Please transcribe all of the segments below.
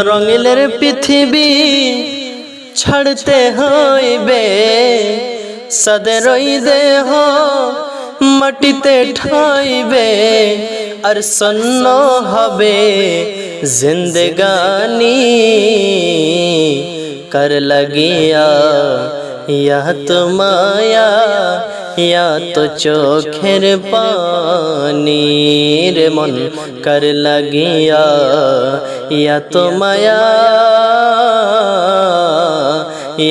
রঙিলের পৃথিবী ছাড়তে হইবে, সাদের ওই দেহ মাটিতে ঠাইবে, আর সন্ন হবে জিন্দগানি कर लगिया या तो माया या तो चोखेर पानी रे मन कर लगिया या तो माया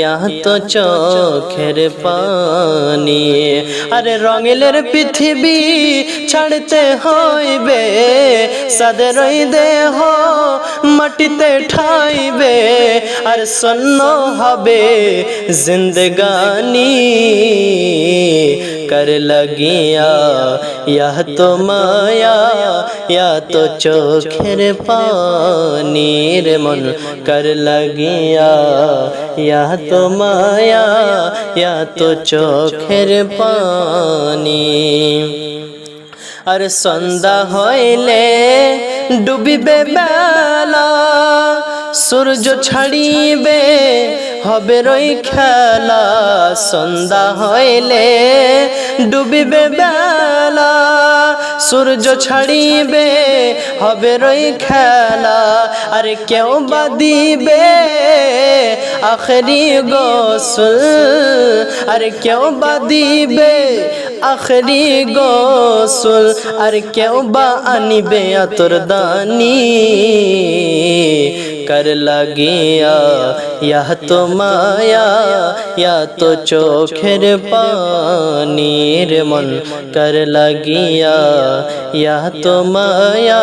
या तो चोखेर पानी। अरे रंगिलेर पृथिवी छाड़ते हইবে, साদের ওই দেহ মাটিতে ঠাইবে, আর সন্ন হবে জিন্দগানি कर लगिया या तो माया या तो चोखेर पानी रे मन कर लगिया या तो माया या तो चोखेर पानी। আর সন্ধ্যা হইলে ডুবিবে বেলা, সূর্য ছাড়িবে হবে রই খেলা, সন্ধ্যা হইলে ডুবিবে বেলা, সূর্য ছাড়িবে হবে রই খেলা, আর কেউ বা দিবে আখেরি গোসল, আর কেউ বা দিবে আখেরি গোসল, আর কেউ বা আনিবে আতর দানি कर लगिया या तो माया या तो चोखेर पानी रे मन कर लगिया या तो माया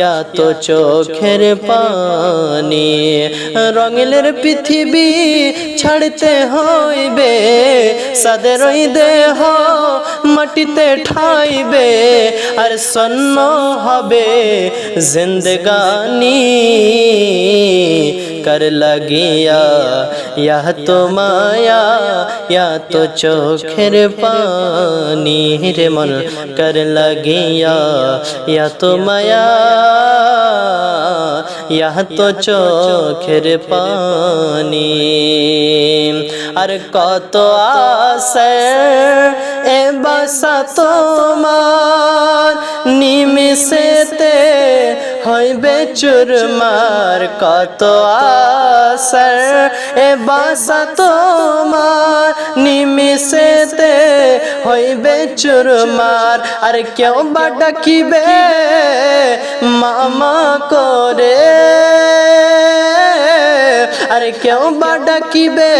या तो चोखेर पानी। रंगिलेर पृथिवी छाड़ते हইবে, সাদের ওই দেহ মাটিতে ঠাইবে, আর সন্ন হবে জিন্দগানি कर लगिया या तो माया या तो चोखेर पानी रे मन कर लगिया या तो माया या तो चोखेर पानी। আর কত আশা এ বাসা তোমার, নিমিষেতে হইবে চুরমার, কত আশা এ বাসা তোমার, নিমিষেতে হইবে চুরমার, আর কেউ বা ডাকিবে মামা করে, আরে কেউ বা ডাকিবে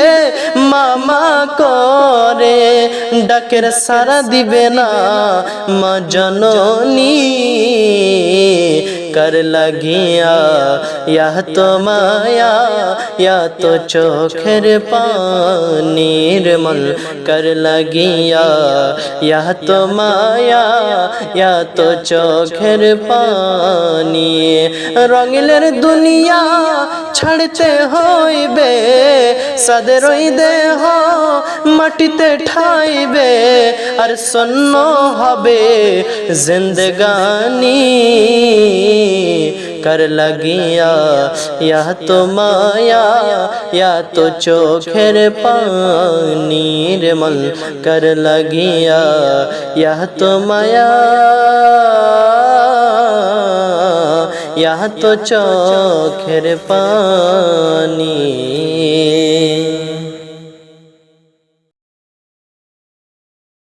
মামা করে, ডাকের সারা দিবে না মা জননী कर लगिया या तो माया या तो चोखेर पानी रे मन कर लगिया या तो माया या तो चोखेर पानी। रंगिलेर दुनिया ছাড়তে হইবে, সাদের ওই দেহ মাটিতে ঠাইবে, আর সন্ন হবে জিন্দগানি कर लगिया या तो माया या तो चोखेर पानी रे मन कर लगिया या तो माया या तो चोखेर पानी।